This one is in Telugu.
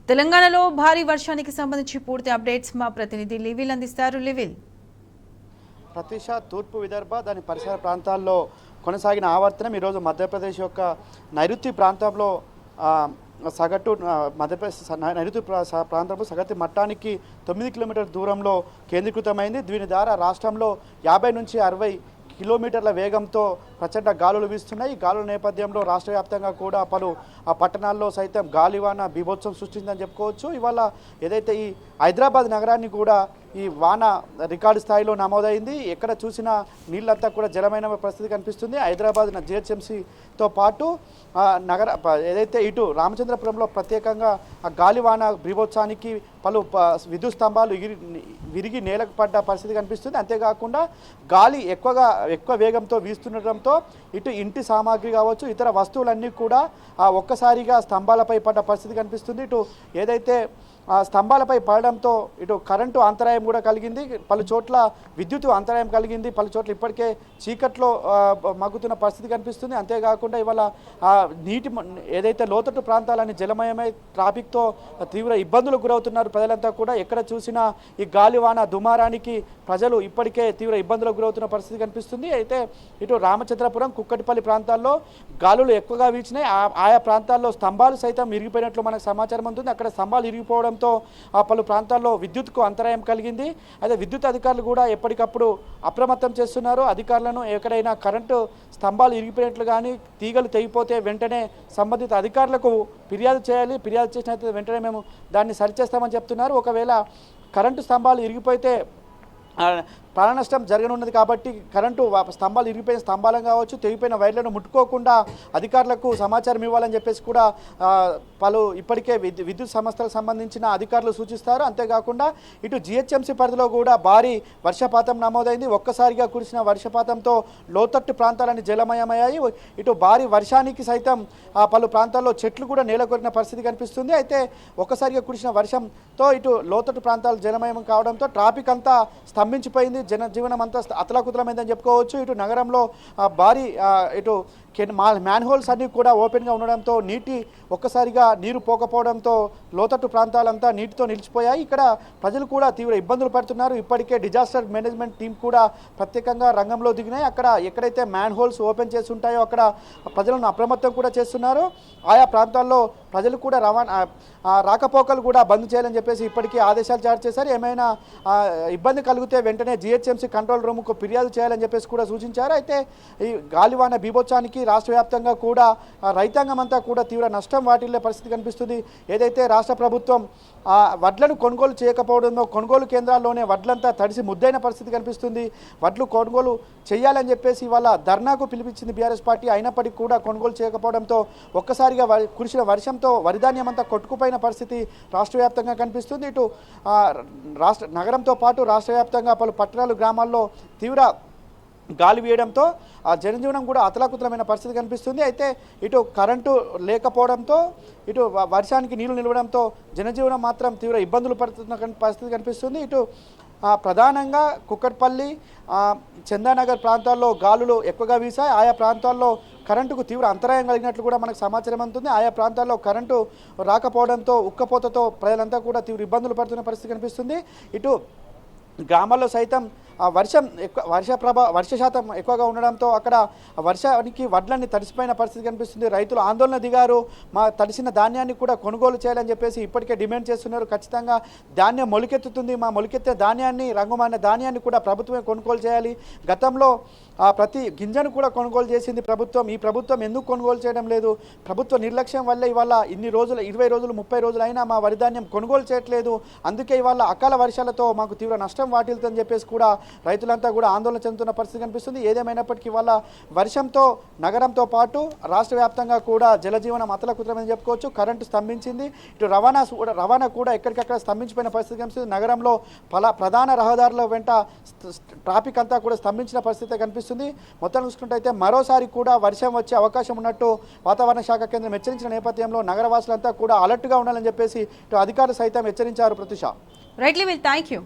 తెలంగాణలో భారీ వర్షానికి సంబంధించి పూర్తి అప్డేట్స్ మా ప్రతినిధి లివిల్ అందిస్తారు. లివిల్. ప్రతిష తూర్పు విదర్భ దాని పరిసర ప్రాంతాల్లో కొనసాగిన ఆవర్తనం ఈరోజు మధ్యప్రదేశ్ యొక్క నైరుతి ప్రాంతంలో సగటు మధ్యప్రదేశ్ నైరుతి ప్రాంతంలో సగటు మట్టానికి 9 కిలోమీటర్ల దూరంలో కేంద్రీకృతమైంది. దీని ద్వారా రాష్ట్రంలో 50 నుంచి 60 కిలోమీటర్ల వేగంతో ప్రచండ గాలులు వీస్తున్నాయి. ఈ గాలుల నేపథ్యంలో రాష్ట్ర వ్యాప్తంగా కూడా పలు పట్టణాల్లో సైతం గాలివాన బీభత్సం సృష్టిందని చెప్పుకోవచ్చు. ఇవాళ ఏదైతే ఈ హైదరాబాద్ నగరాన్ని కూడా ఈ వాన రికార్డు స్థాయిలో నమోదైంది. ఎక్కడ చూసినా నీళ్ళంతా కూడా జలమైన పరిస్థితి కనిపిస్తుంది. హైదరాబాద్ జిహెచ్ఎంసీతో పాటు నగర ఏదైతే ఇటు రామచంద్రపురంలో ప్రత్యేకంగా ఆ గాలివాన బీభత్సానికి పలు విద్యుత్ స్తంభాలు విరిగి నేలకు పడ్డ పరిస్థితి కనిపిస్తుంది. అంతేకాకుండా గాలి ఎక్కువ వేగంతో వీస్తుండటంతో ఇటు ఇంటి సామాగ్రి కావచ్చు ఇతర వస్తువులన్నీ కూడా ఒక్కసారిగా స్తంభాలపై పడ్డ పరిస్థితి కనిపిస్తుంది. ఇటు ఏదైతే స్తంభాలపై పడడంతో ఇటు కరెంటు అంతరాయం కూడా కలిగింది. పలు చోట్ల విద్యుత్ అంతరాయం కలిగింది. పలు చోట్ల ఇప్పటికే చీకట్లో మగ్గుతున్న పరిస్థితి కనిపిస్తుంది. అంతేకాకుండా ఇవాళ నీటి ఏదైతే లోతట్టు ప్రాంతాలని జలమయమై ట్రాఫిక్తో తీవ్ర ఇబ్బందులకు గురవుతున్నారు ప్రజలంతా కూడా. ఎక్కడ చూసినా ఈ గాలివాన దుమారానికి ప్రజలు ఇప్పటికే తీవ్ర ఇబ్బందులకు గురవుతున్న పరిస్థితి కనిపిస్తుంది. అయితే ఇటు రామచంద్రపురం కుక్కటిపల్లి ప్రాంతాల్లో గాలులు ఎక్కువగా వీచినాయి. ఆయా ప్రాంతాల్లో స్తంభాలు సైతం ఇరిగిపోయినట్లు మనకు సమాచారం ఉంటుంది. అక్కడ స్తంభాలు ఇరిగిపోవడంతో పలు ప్రాంతాల్లో విద్యుత్కు అంతరాయం కలిగింది. అయితే విద్యుత్ అధికారులు కూడా ఎప్పటికప్పుడు అప్రమత్తం చేస్తున్నారు. అధికారులను ఎక్కడైనా కరెంటు స్తంభాలు ఇరిగిపోయినట్లు కానీ తీగలు తెగిపోతే వెంటనే సంబంధిత అధికారులకు ఫిర్యాదు చేయాలి. ఫిర్యాదు చేసినట్లయితే వెంటనే మేము దాన్ని సరిచేస్తామని చెప్తున్నారు. ఒకవేళ కరెంటు స్తంభాలు ఇరిగిపోతే ప్రాణ నష్టం జరగనున్నది కాబట్టి కరెంటు స్తంభాలు ఇరిగిపోయిన స్తంభాలను కావచ్చు తెగిపోయిన వైర్లను ముట్టుకోకుండా అధికారులకు సమాచారం ఇవ్వాలని చెప్పేసి కూడా పలు ఇప్పటికే విద్యుత్ సంస్థలకు సంబంధించిన అధికారులు సూచిస్తారు. అంతేకాకుండా ఇటు జిహెచ్ఎంసీ పరిధిలో కూడా భారీ వర్షపాతం నమోదైంది. ఒక్కసారిగా కురిసిన వర్షపాతంతో లోతట్టు ప్రాంతాలని జలమయమయ్యాయి. ఇటు భారీ వర్షానికి సైతం పలు ప్రాంతాల్లో చెట్లు కూడా నేలకొరిన పరిస్థితి కనిపిస్తుంది. అయితే ఒక్కసారిగా కురిసిన వర్షంతో ఇటు లోతట్టు ప్రాంతాలు జలమయం కావడంతో ట్రాఫిక్ అంతా స్తంభించిపోయింది. జనజీవనం అంతా అతలాకుతలమైందని చెప్పుకోవచ్చు. ఇటు నగరంలో భారీ ఇటు మ్యాన్హోల్స్ అన్నీ కూడా ఓపెన్గా ఉండడంతో ఒక్కసారిగా నీరు పోకపోవడంతో లోతట్టు ప్రాంతాలంతా నీటితో నిలిచిపోయాయి. ఇక్కడ ప్రజలు కూడా తీవ్ర ఇబ్బందులు పడుతున్నారు. ఇప్పటికే డిజాస్టర్ మేనేజ్మెంట్ టీం కూడా ప్రత్యేకంగా రంగంలో దిగినాయి. అక్కడ ఎక్కడైతే మ్యాన్హోల్స్ ఓపెన్ చేసి ఉంటాయో అక్కడ ప్రజలను అప్రమత్తం కూడా చేస్తున్నారు. ఆయా ప్రాంతాల్లో ప్రజలు కూడా రాకపోకలు కూడా బంద్ చేయాలని చెప్పేసి ఇప్పటికీ ఆదేశాలు జారీ చేశారు. ఏమైనా ఇబ్బంది కలిగితే వెంటనే జిహెచ్ఎంసీ కంట్రోల్ రూమ్కు ఫిర్యాదు చేయాలని చెప్పేసి కూడా సూచించారు. అయితే ఈ గాలివాన బీభత్సానికి రాష్ట్ర వ్యాప్తంగా కూడా రైతాంగం అంతా కూడా తీవ్ర నష్టం వాటిల్లే పరిస్థితి కనిపిస్తుంది. ఏదైతే రాష్ట్ర ప్రభుత్వం వడ్లను కొనుగోలు చేయకపోవడంలో కొనుగోలు కేంద్రాల్లోనే వడ్లంతా తడిసి ముద్దైన పరిస్థితి కనిపిస్తుంది. వడ్లు కొనుగోలు చేయాలని చెప్పేసి ఇవాళ ధర్నాకు పిలిపించింది బీఆర్ఎస్ పార్టీ. అయినప్పటికీ కూడా కొనుగోలు చేయకపోవడంతో ఒక్కసారిగా కురిసిన వర్షంతో వరిధాన్యం అంతా కొట్టుకుపోయిన పరిస్థితి రాష్ట్ర వ్యాప్తంగా కనిపిస్తుంది. ఇటు నగరంతో పాటు రాష్ట్ర వ్యాప్తంగా పలు పట్టణాలు గ్రామాల్లో తీవ్ర గాలి వేయడంతో జనజీవనం కూడా అతలాకుతలమైన పరిస్థితి కనిపిస్తుంది. అయితే ఇటు కరెంటు లేకపోవడంతో ఇటు వర్షానికి నీళ్లు నిలవడంతో జనజీవనం మాత్రం తీవ్ర ఇబ్బందులు పడుతున్న పరిస్థితి కనిపిస్తుంది. ఇటు ప్రధానంగా కుక్కట్పల్లి చందానగర్ ప్రాంతాల్లో గాలులు ఎక్కువగా వీసాయి. ఆయా ప్రాంతాల్లో కరెంటుకు తీవ్ర అంతరాయం కలిగినట్లు కూడా మనకు సమాచారం అందుతుంది. ఆయా ప్రాంతాల్లో కరెంటు రాకపోవడంతో ఉక్కపోతతో ప్రజలంతా కూడా తీవ్ర ఇబ్బందులు పడుతున్న పరిస్థితి కనిపిస్తుంది. ఇటు గ్రామాల్లో సైతం వర్ష శాతం ఎక్కువగా ఉండడంతో అక్కడ వర్షానికి వడ్లన్నీ తడిసిపోయిన పరిస్థితి కనిపిస్తుంది. రైతులు ఆందోళన దిగారు. తడిసిన ధాన్యాన్ని కూడా కొనుగోలు చేయాలని చెప్పేసి ఇప్పటికే డిమాండ్ చేస్తున్నారు. ఖచ్చితంగా ధాన్యం మొలికెత్తుతుంది. మొలికెత్తే ధాన్యాన్ని రంగుమారిన ధాన్యాన్ని కూడా ప్రభుత్వమే కొనుగోలు చేయాలి. గతంలో ప్రతి గింజను కూడా కొనుగోలు చేసింది ప్రభుత్వం. ఈ ప్రభుత్వం ఎందుకు కొనుగోలు చేయడం లేదు? ప్రభుత్వ నిర్లక్ష్యం వల్ల ఇవాళ ఇన్ని రోజులు 20 రోజులు 30 రోజులు అయినా మా వరి ధాన్యం కొనుగోలు చేయట్లేదు. అందుకే ఇవాళ అకాల వర్షాలతో మాకు తీవ్ర నష్టం వాటిల్తుందని చెప్పేసి కూడా రైతులంతా కూడా ఆందోళన చెందుతున్న పరిస్థితి కనిపిస్తుంది. ఏదేమైనప్పటికీ ఇవాళ వర్షంతో నగరంతో పాటు రాష్ట్ర వ్యాప్తంగా కూడా జలజీవనం అతలకుతలమని చెప్పుకోవచ్చు. కరెంటు స్తంభించింది. ఇటు రవాణా కూడా ఎక్కడికక్కడ స్తంభించిపోయిన పరిస్థితి కనిపిస్తుంది. నగరంలో ప్రధాన రహదారుల వెంట ట్రాఫిక్ అంతా కూడా స్తంభించిన పరిస్థితి కనిపిస్తుంది. మొత్తం చూసుకుంటే మరోసారి కూడా వర్షం వచ్చే అవకాశం ఉన్నట్టు వాతావరణ శాఖ కేంద్రం హెచ్చరించిన నేపథ్యంలో నగరవాసులంతా కూడా అలర్ట్గా ఉండాలని చెప్పేసి ఇటు అధికారులు సైతం హెచ్చరించారు. ప్రతిష. రైట్ లివిల్, థ్యాంక్ యూ.